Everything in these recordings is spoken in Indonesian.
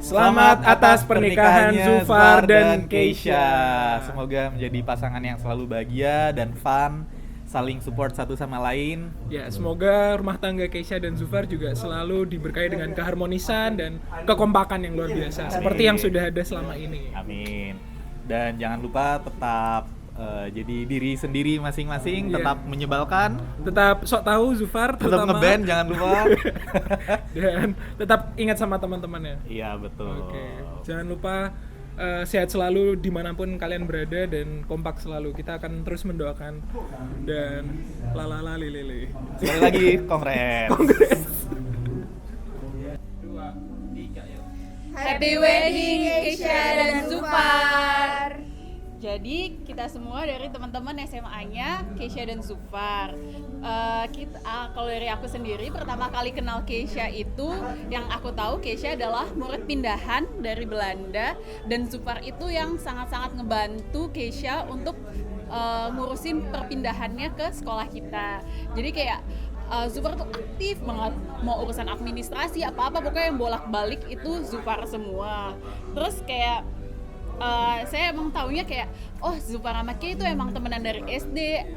Selamat atas pernikahan Zufar dan Keisha. Semoga menjadi pasangan yang selalu bahagia dan fun, saling support satu sama lain. Ya, semoga rumah tangga Keisha dan Zufar juga selalu diberkahi dengan keharmonisan dan kekompakan yang luar biasa, seperti yang sudah ada selama ini. Amin. Dan jangan lupa tetap jadi diri sendiri masing-masing, tetap menyebalkan, tetap sok tahu Zufar, tetap ngeband jangan lupa, dan tetap ingat sama teman-temannya. Iya betul. Oke. Jangan lupa sehat selalu dimanapun kalian berada dan kompak selalu. Kita akan terus mendoakan dan lalala lilele. Sekali lagi kongres. Happy wedding Keisha dan Zufar. Jadi kita semua dari teman-teman SMA-nya Keisha dan Zufar. Kalau dari aku sendiri pertama kali kenal Keisha itu yang aku tahu Keisha adalah murid pindahan dari Belanda dan Zufar itu yang sangat-sangat ngebantu Keisha untuk ngurusin perpindahannya ke sekolah kita. Jadi kayak Zufar tuh aktif banget, mau urusan administrasi apa-apa pokoknya yang bolak-balik itu Zufar semua. Terus kayak saya emang taunya kayak Zufar sama Kay itu emang temenan dari SD,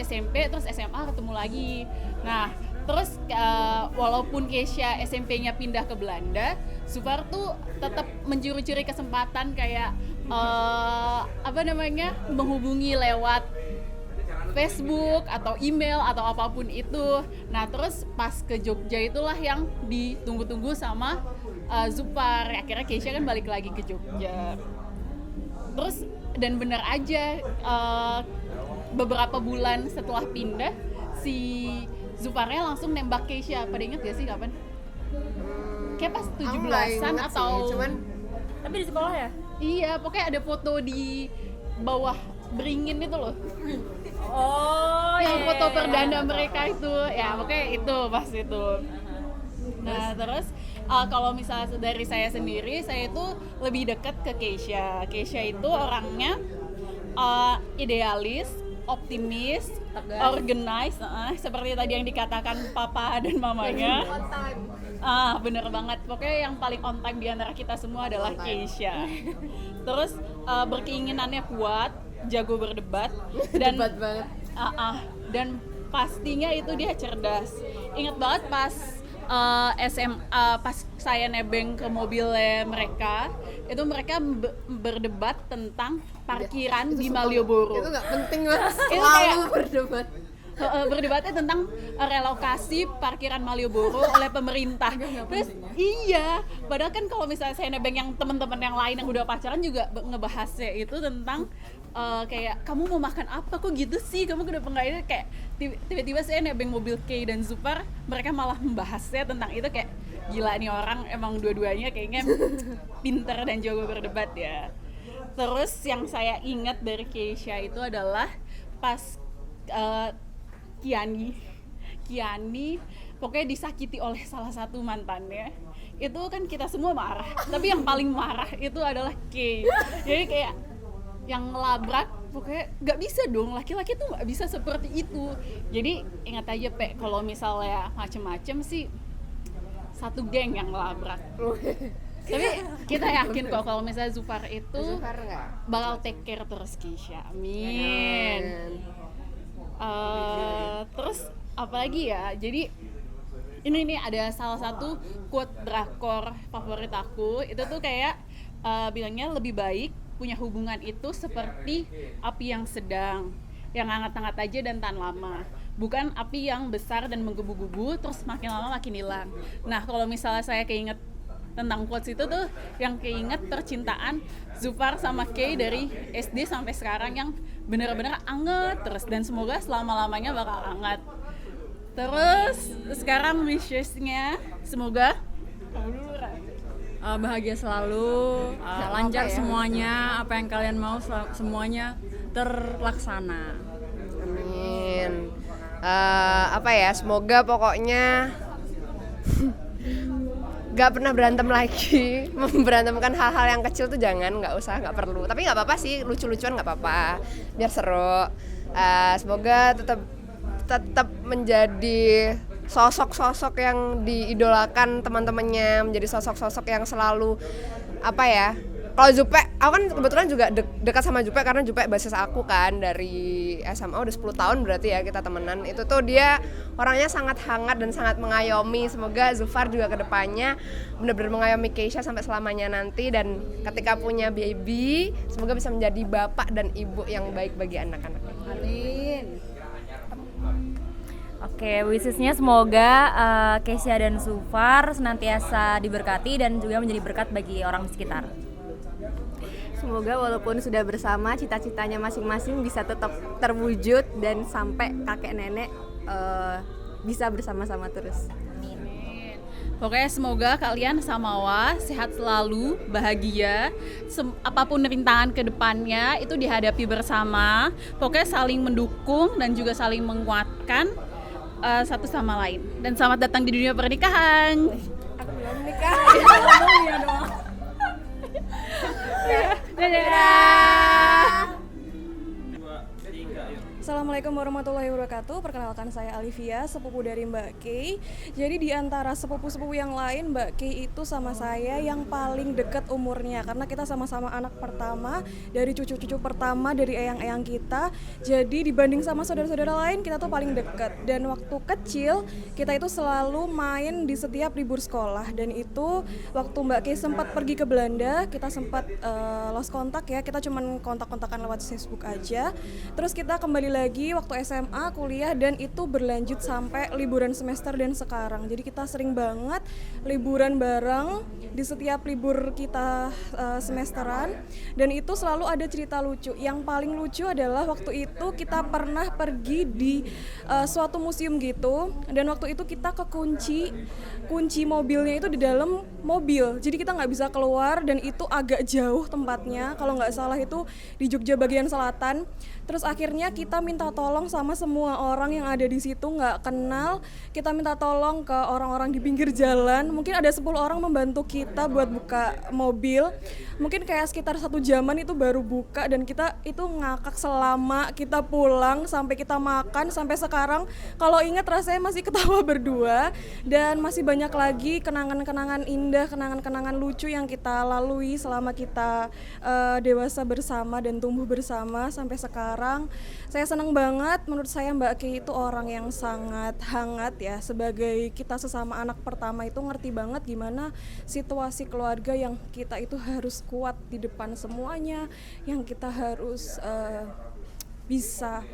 SMP, terus SMA ketemu lagi. Nah, terus walaupun Keisha SMP-nya pindah ke Belanda, Zufar tuh tetap mencuri-curi kesempatan kayak menghubungi lewat Facebook atau email atau apapun itu. Nah, terus pas ke Jogja itulah yang ditunggu-tunggu sama Zufar. Akhirnya Keisha kan balik lagi ke Jogja. Terus dan benar aja beberapa bulan setelah pindah si Zufarnya langsung nembak Keisha. Pada inget gak sih kapan? Kayak pas 17-an atau cuman tapi di sekolah ya? Iya, pokoknya ada foto di bawah beringin itu loh. Yang foto perdana mereka itu. Ya, pokoknya itu pas itu. Nah, terus kalau misalnya dari saya sendiri, saya itu lebih dekat ke Keisha. Keisha itu orangnya idealis, optimis, organized, seperti tadi yang dikatakan papa dan mamanya. Bener banget. Pokoknya yang paling on time di antara kita semua adalah Keisha. Terus berkeinginannya kuat, jago berdebat dan debat banget. Dan pastinya itu dia cerdas. Ingat banget pas SMA pas saya nebeng ke mobilnya mereka, itu mereka berdebat tentang parkiran di Malioboro. Itu nggak penting banget, Itu selalu berdebat. Berdebatnya tentang relokasi parkiran Malioboro oleh pemerintah. Terus iya, padahal kan kalau misalnya saya nebeng yang teman-teman yang lain yang udah pacaran juga ngebahasnya itu tentang kayak kamu mau makan apa kok gitu sih, kamu kenapa nggak ini, kayak tiba-tiba saya nebeng mobil Kay dan Zufar, mereka malah membahasnya tentang itu. Kayak gila nih orang, emang dua-duanya kayaknya pinter dan jago berdebat ya. Terus yang saya ingat dari Keisha itu adalah pas Kiani pokoknya disakiti oleh salah satu mantannya. Itu kan kita semua marah, tapi yang paling marah itu adalah Kay. Jadi kayak yang ngelabrak, pokoknya nggak bisa dong, laki-laki tuh nggak bisa seperti itu. Jadi ingat aja kalau misalnya macem-macem sih satu geng yang ngelabrak. Tapi kita yakin kok kalau misalnya Zufar itu bakal take care terus Keisha. Amin. Terus apalagi ya, jadi ini ada salah satu quote drakor favorit aku, itu tuh kayak bilangnya lebih baik punya hubungan itu seperti api yang sedang, yang hangat-hangat aja dan tahan lama, bukan api yang besar dan menggebu-gebu terus makin lama makin hilang. Nah, kalau misalnya saya keinget tentang quotes itu tuh, yang keinget percintaan Zufar sama Kay dari SD sampai sekarang yang benar-benar anget terus, dan semoga selama-lamanya bakal anget. Terus sekarang wishes-nya semoga bahagia selalu, lancar semuanya, apa yang kalian mau semuanya terlaksana. Amin. Semoga pokoknya nggak pernah berantem lagi. Memberantemkan hal-hal yang kecil tuh nggak usah, nggak perlu. Tapi nggak apa-apa sih, lucu-lucuan nggak apa-apa, biar seru. Semoga tetap menjadi sosok-sosok yang diidolakan teman-temannya, menjadi sosok-sosok yang selalu apa ya. Kalau Jupe, aku kan kebetulan juga dekat sama Jupe karena Jupe basis aku kan dari SMA udah 10 tahun berarti ya kita temenan. Itu tuh dia orangnya sangat hangat dan sangat mengayomi. Semoga Zufar juga kedepannya benar-benar mengayomi Keisha sampai selamanya nanti, dan ketika punya baby semoga bisa menjadi bapak dan ibu yang baik bagi anak-anaknya. Amin. Oke, wishes-nya semoga Keisha dan Zufar senantiasa diberkati dan juga menjadi berkat bagi orang sekitar. Semoga walaupun sudah bersama, cita-citanya masing-masing bisa tetap terwujud dan sampai kakek nenek bisa bersama-sama terus. Pokoknya semoga kalian samawa sehat selalu, bahagia, apapun rintangan ke depannya itu dihadapi bersama. Pokoknya saling mendukung dan juga saling menguatkan satu sama lain. Dan selamat datang di dunia pernikahan. Aku belum nikah. Assalamualaikum warahmatullahi wabarakatuh. Perkenalkan saya Alivia, sepupu dari Mbak Kay. Jadi di antara sepupu-sepupu yang lain, Mbak Kay itu sama saya yang paling dekat umurnya karena kita sama-sama anak pertama dari cucu-cucu pertama dari eyang-eyang kita. Jadi dibanding sama saudara-saudara lain kita tuh paling dekat. Dan waktu kecil kita itu selalu main di setiap libur sekolah. Dan itu waktu Mbak Kay sempat pergi ke Belanda, kita sempat lost kontak ya. Kita cuman kontak-kontakan lewat Facebook aja. Terus kita kembali lagi waktu SMA, kuliah, dan itu berlanjut sampai liburan semester dan sekarang. Jadi kita sering banget liburan bareng di setiap libur kita semesteran, dan itu selalu ada cerita lucu. Yang paling lucu adalah waktu itu kita pernah pergi di suatu museum gitu, dan waktu itu kita kunci mobilnya itu di dalam mobil. Jadi kita nggak bisa keluar, dan itu agak jauh tempatnya. Kalau nggak salah itu di Jogja bagian selatan. Terus akhirnya kita minta tolong sama semua orang yang ada di situ, nggak kenal. Kita minta tolong ke orang-orang di pinggir jalan. Mungkin ada 10 orang membantu kita buat buka mobil. Mungkin kayak sekitar 1 jaman itu baru buka, dan kita itu ngakak selama kita pulang sampai kita makan. Sampai sekarang kalau ingat rasanya masih ketawa berdua. Dan masih banyak lagi kenangan-kenangan indah, kenangan-kenangan lucu yang kita lalui selama kita dewasa bersama dan tumbuh bersama sampai sekarang. Saya senang banget, menurut saya Mbak Kay itu orang yang sangat hangat ya. Sebagai kita sesama anak pertama itu ngerti banget gimana situasi keluarga yang kita itu harus kuat di depan semuanya, yang kita harus bisa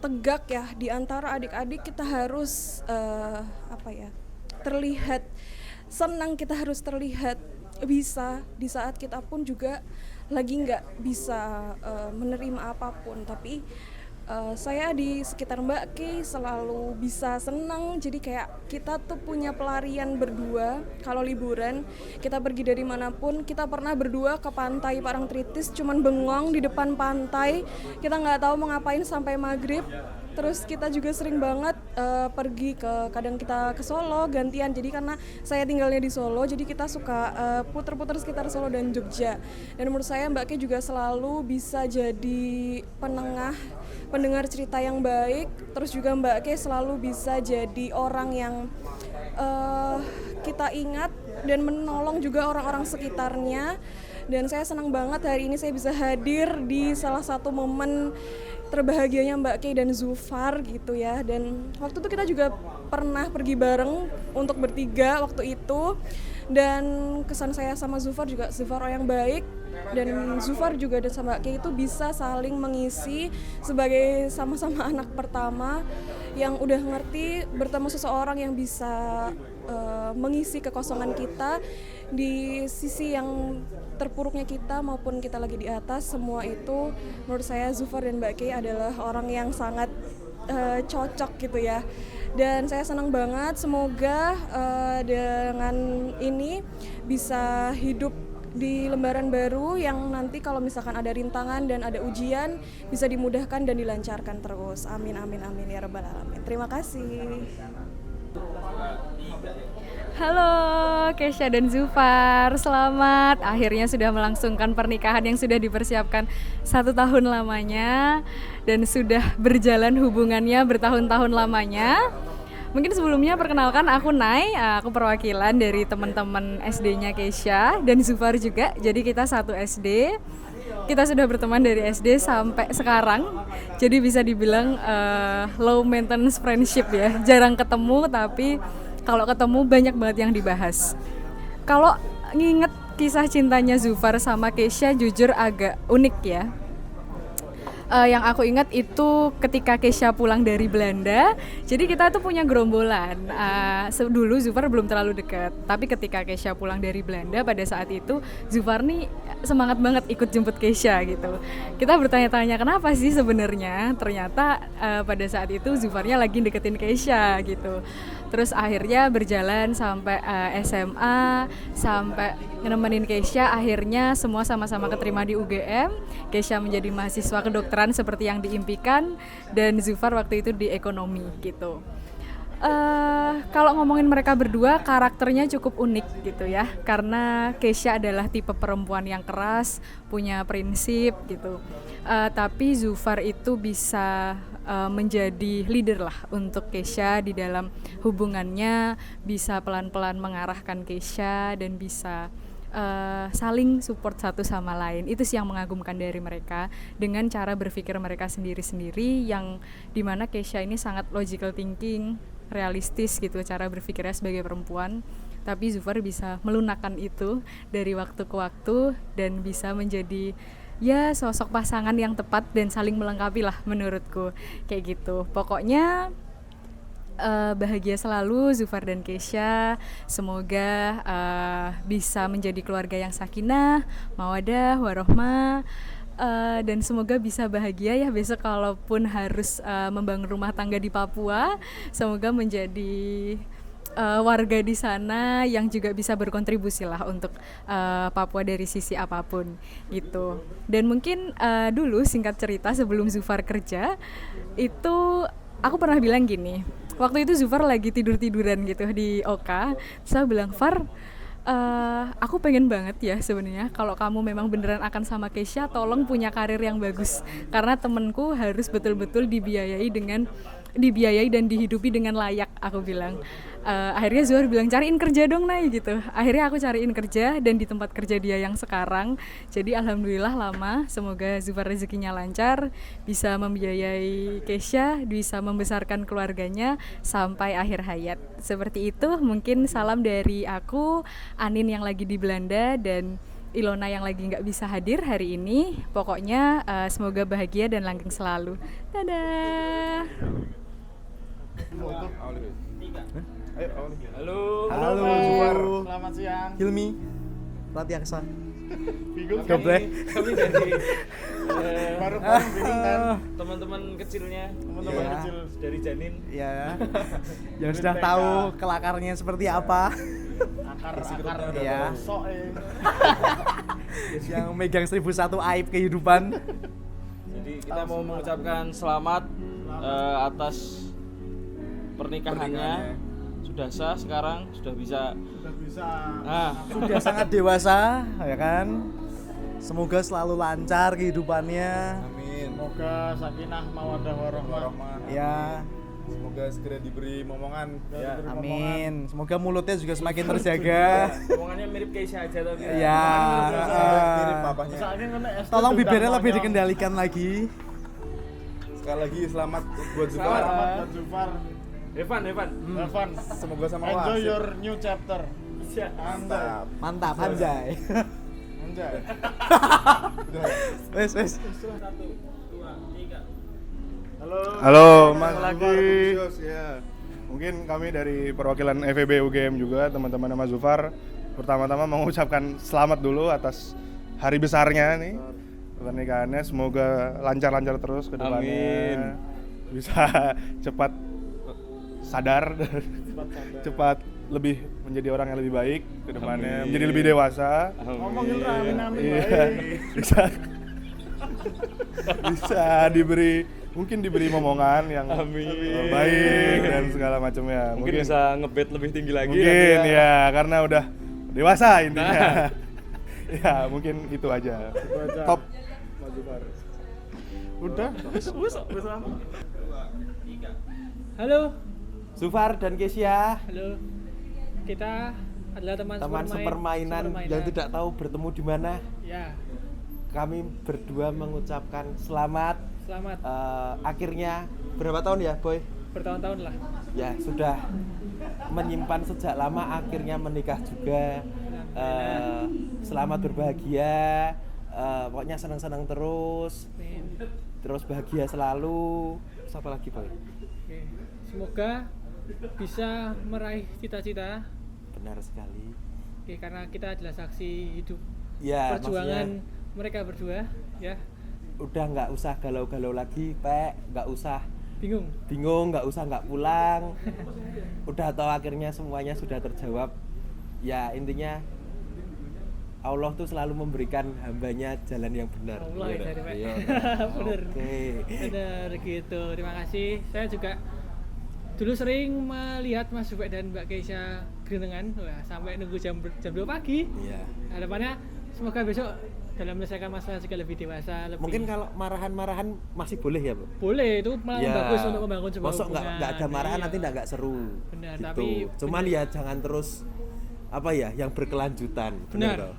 tegak ya di antara adik-adik. Kita harus terlihat senang, kita harus terlihat bisa di saat kita pun juga lagi nggak bisa menerima apapun. Tapi saya di sekitar Mbak Kay selalu bisa senang. Jadi kayak kita tuh punya pelarian berdua. Kalau liburan kita pergi dari manapun, kita pernah berdua ke pantai Parangtritis, cuman bengong di depan pantai, kita nggak tahu mau ngapain sampai maghrib. Terus kita juga sering banget pergi kadang kita ke Solo gantian. Jadi karena saya tinggalnya di Solo, jadi kita suka puter-puter sekitar Solo dan Jogja. Dan menurut saya Mbak Kay juga selalu bisa jadi pendengar cerita yang baik. Terus juga Mbak Kay selalu bisa jadi orang yang kita ingat dan menolong juga orang-orang sekitarnya. Dan saya senang banget hari ini saya bisa hadir di salah satu momen terbahagianya Mbak Kay dan Zufar gitu ya. Dan waktu itu kita juga pernah pergi bareng untuk bertiga waktu itu. Dan kesan saya sama Zufar juga, Zufar orang yang baik, dan Zufar juga dan sama Mbak Kay itu bisa saling mengisi sebagai sama-sama anak pertama yang udah ngerti bertemu seseorang yang bisa mengisi kekosongan kita di sisi yang terpuruknya kita maupun kita lagi di atas. Semua itu menurut saya Zufar dan Mbak Kay adalah orang yang sangat cocok gitu ya. Dan saya senang banget, semoga dengan ini bisa hidup di lembaran baru yang nanti kalau misalkan ada rintangan dan ada ujian bisa dimudahkan dan dilancarkan terus. Amin amin amin ya rabbal alamin. Terima kasih. Halo Keisha dan Zufar, selamat akhirnya sudah melangsungkan pernikahan yang sudah dipersiapkan 1 tahun lamanya dan sudah berjalan hubungannya bertahun-tahun lamanya. Mungkin sebelumnya perkenalkan aku Nay, aku perwakilan dari teman-teman SD-nya Keisha dan Zufar juga. Jadi kita satu SD. Kita sudah berteman dari SD sampai sekarang. Jadi bisa dibilang low maintenance friendship ya. Jarang ketemu tapi kalau ketemu banyak banget yang dibahas. Kalau nginget kisah cintanya Zufar sama Keisha jujur agak unik ya. Yang aku ingat itu ketika Keisha pulang dari Belanda. Jadi kita tuh punya gerombolan. Dulu Zufar belum terlalu dekat, tapi ketika Keisha pulang dari Belanda pada saat itu Zufar nih semangat banget ikut jemput Keisha gitu. Kita bertanya-tanya kenapa sih sebenarnya. Ternyata pada saat itu Zufarnya lagi deketin Keisha gitu. Terus akhirnya berjalan sampai SMA, sampai nemenin Keisha, akhirnya semua sama-sama keterima di UGM. Keisha menjadi mahasiswa kedokteran seperti yang diimpikan, dan Zufar waktu itu di ekonomi gitu. Kalau ngomongin mereka berdua, karakternya cukup unik gitu ya, karena Keisha adalah tipe perempuan yang keras, punya prinsip gitu. Tapi Zufar itu bisa menjadi leader lah untuk Keisha di dalam hubungannya, bisa pelan-pelan mengarahkan Keisha dan bisa saling support satu sama lain. Itu sih yang mengagumkan dari mereka, dengan cara berpikir mereka sendiri-sendiri yang dimana Keisha ini sangat logical thinking, realistis gitu cara berpikirnya sebagai perempuan, tapi Zufar bisa melunakkan itu dari waktu ke waktu dan bisa menjadi ya sosok pasangan yang tepat dan saling melengkapi lah menurutku kayak gitu. Pokoknya bahagia selalu Zufar dan Keisha, semoga bisa menjadi keluarga yang sakinah, mawadah, warohmah, dan semoga bisa bahagia ya besok kalaupun harus membangun rumah tangga di Papua. Semoga menjadi warga di sana yang juga bisa berkontribusi lah untuk Papua dari sisi apapun gitu. Dan mungkin dulu singkat cerita sebelum Zufar kerja itu aku pernah bilang gini, waktu itu Zufar lagi tidur-tiduran gitu di OK, saya bilang, Far, aku pengen banget ya sebenarnya kalau kamu memang beneran akan sama Keisha, tolong punya karir yang bagus, karena temenku harus betul-betul dibiayai dan dihidupi dengan layak, aku bilang. Akhirnya Zuhar bilang, cariin kerja dong Nay gitu. Akhirnya aku cariin kerja dan di tempat kerja dia yang sekarang. Jadi alhamdulillah lama, semoga Zufar rezekinya lancar, bisa membiayai Keisha, bisa membesarkan keluarganya sampai akhir hayat. Seperti itu, mungkin salam dari aku, Anin yang lagi di Belanda, dan Ilona yang lagi nggak bisa hadir hari ini. Pokoknya semoga bahagia dan langgeng selalu. Dadah. Halo Zufar. Selamat siang. Hilmi, Ratiaksa. Bingung Goblok. kami dari baru bingung kan teman-teman kecilnya, teman-teman Iya. kecil dari Janin. Iya. Yang sudah tahu kelakarnya seperti apa. Akar Iya. sok Yang megang 1001 aib kehidupan. Jadi kita mau mengucapkan selamat atas pernikahannya. Sudah sah sekarang, sudah bisa. Sudah sangat dewasa, ya kan? Semoga selalu lancar kehidupannya. Amin. Semoga sakinah mawaddah warahmah. Ya, Semoga segera diberi momongan. Ya, amin. Semoga mulutnya juga semakin terjaga. omongannya mirip Keisha aja tapi. Ya, Mirip papahnya. Soalnya kan tolong bibirnya lebih dikendalikan lagi. Sekali lagi selamat buat Zufar. Selamat buat Zufar. Evan. Semoga sama Enjoy wasit. your new chapter. Mantap. Mantap, anjay. Anjay. Wes. Halo, Mas lagi. Ya. Mungkin kami dari perwakilan FEB UGM juga, teman-teman nama Zufar. Pertama-tama mengucapkan selamat dulu atas hari besarnya nih. Pernikahannya semoga lancar-lancar terus ke depannya. Bisa cepat sadar, cepat lebih menjadi orang yang lebih baik ke depannya, menjadi lebih dewasa. Ngomongin amin Iya. baik. bisa mungkin diberi momongan yang baik dan segala macamnya. Mungkin bisa ngebet lebih tinggi lagi. Mungkin ya, karena udah dewasa intinya. Ya mungkin itu aja. Top. Udah. Halo, Zufar dan Kesia. Halo. Kita adalah Teman sepermainan yang tidak tahu bertemu di mana. Ya. Kami berdua mengucapkan selamat. Selamat. Akhirnya berapa tahun ya, Boy? Bertahun-tahun lah. Ya, sudah menyimpan sejak lama, akhirnya menikah juga. Selamat berbahagia. Pokoknya senang-senang terus. Terus bahagia selalu. Siapa lagi, Boy? Oke. Semoga bisa meraih cita-cita. Benar sekali. Oke, karena kita adalah saksi hidup Ya, perjuangan mereka berdua, ya. Udah nggak usah galau-galau lagi, Pek. Nggak usah bingung, nggak usah nggak pulang. Udah tahu akhirnya semuanya sudah terjawab. Ya, intinya Allah tuh selalu memberikan hambanya jalan yang benar. Allah ya, dari Pak. Iya. Bener. Oke. Bener gitu. Terima kasih. Saya juga dulu sering melihat Mas Zupek dan Mbak Keisha gerenengan, wah, sampai nunggu jam 2 pagi. Iya. Harapannya semoga besok dalam menyelesaikan masalah juga lebih dewasa, lebih. Mungkin kalau marahan-marahan masih boleh ya, Bu? Boleh, itu malah Ya. bagus untuk membangun sebuah Masuk hubungan. nggak ada marahan Iya. nanti nggak seru. Benar, gitu. tapi Cuman ya jangan terus apa ya yang berkelanjutan. Benar. Toh?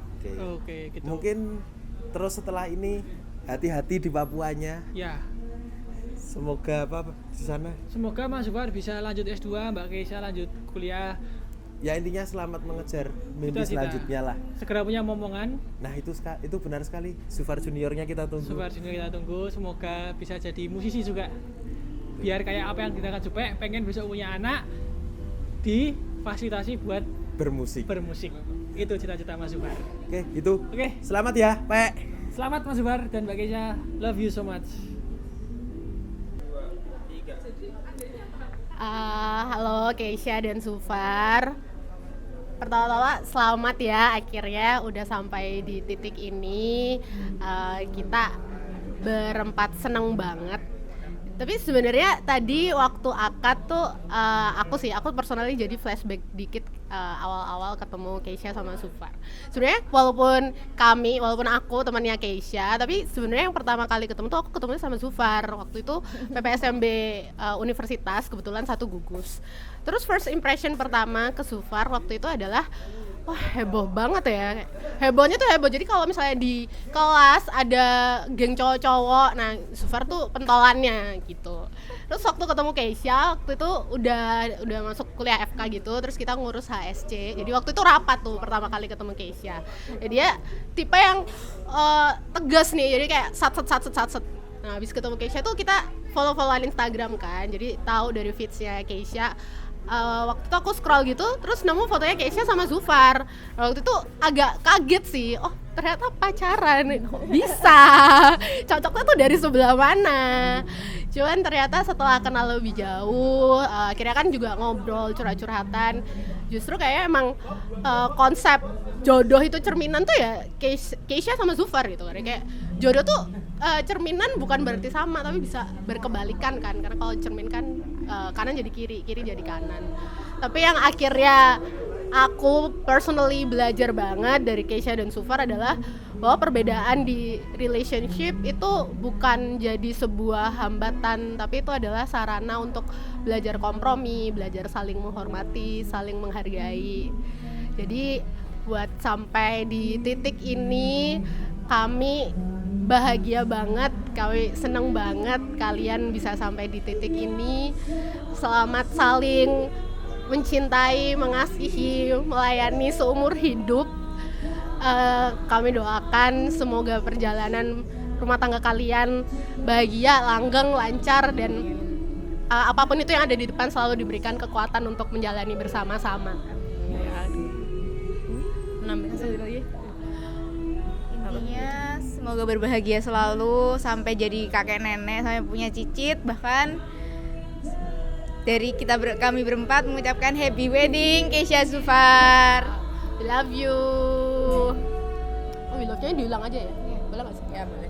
Oke, gitu. Mungkin terus setelah ini hati-hati di Papuanya. Ya. Semoga apa di sana? Semoga Mas Zufar bisa lanjut S2, Mbak Keisha lanjut kuliah. Ya intinya selamat mengejar mimpi Cita-cita. selanjutnya lah. Segera punya momongan. Nah itu benar sekali. Zufar juniornya kita tunggu. Zufar junior kita tunggu. Semoga bisa jadi musisi juga. Biar kayak apa yang dikatakan Zupek, pengen besok punya anak difasilitasi buat bermusik. Itu cita-cita Mas Zufar. Oke, itu. Oke. Selamat ya, Pak. Selamat Mas Zufar dan Mbak Keisha. Love you so much. Halo Keisha dan Zufar. Pertama-tama selamat ya, akhirnya udah sampai di titik ini. Kita berempat seneng banget. Tapi sebenarnya tadi waktu akad tuh aku personally jadi flashback dikit awal-awal ketemu Keisha sama Zufar. Sebenarnya walaupun aku temannya Keisha, tapi sebenarnya yang pertama kali ketemu tuh aku ketemunya sama Zufar. Waktu itu PPSMB Universitas, kebetulan satu gugus. Terus first impression pertama ke Zufar waktu itu adalah wah, heboh banget ya. Hebohnya tuh heboh. Jadi kalau misalnya di kelas ada geng cowok-cowok, nah Zufar tuh pentolannya gitu. Terus waktu ketemu Keisha, waktu itu udah masuk kuliah FK gitu, terus kita ngurus HSC. Jadi waktu itu rapat tuh pertama kali ketemu Keisha. Jadi dia tipe yang tegas nih, jadi kayak sat. Nah, habis ketemu Keisha tuh kita follow-followan Instagram kan. Jadi tahu dari feeds-nya Keisha. Waktu itu aku scroll gitu, terus nemu fotonya Keisha sama Zufar. Waktu itu agak kaget sih, oh ternyata pacaran, kok bisa, cocoknya tuh dari sebelah mana. Cuman ternyata setelah kenal lebih jauh, akhirnya kan juga ngobrol, curhat-curhatan. Justru kayak emang konsep jodoh itu cerminan tuh ya Keisha sama Zufar gitu. Kayak jodoh tuh cerminan bukan berarti sama, tapi bisa berkebalikan kan. Karena kalau cermin kan kanan jadi kiri, kiri jadi kanan. Tapi yang akhirnya aku personally belajar banget dari Keisha dan Zufar adalah bahwa perbedaan di relationship itu bukan jadi sebuah hambatan, tapi itu adalah sarana untuk belajar kompromi, belajar saling menghormati, saling menghargai. Jadi buat sampai di titik ini kami bahagia banget, kami seneng banget kalian bisa sampai di titik ini. Selamat saling mencintai, mengasihi, melayani seumur hidup. Kami doakan semoga perjalanan rumah tangga kalian bahagia, langgeng, lancar, dan apapun itu yang ada di depan selalu diberikan kekuatan untuk menjalani bersama-sama. Intinya semoga berbahagia selalu sampai jadi kakek nenek, sampai punya cicit, bahkan dari kami berempat mengucapkan happy wedding Keisha Zufar. We love you. Oh, we love-nya diulang aja ya? Boleh nggak sih? Ya boleh.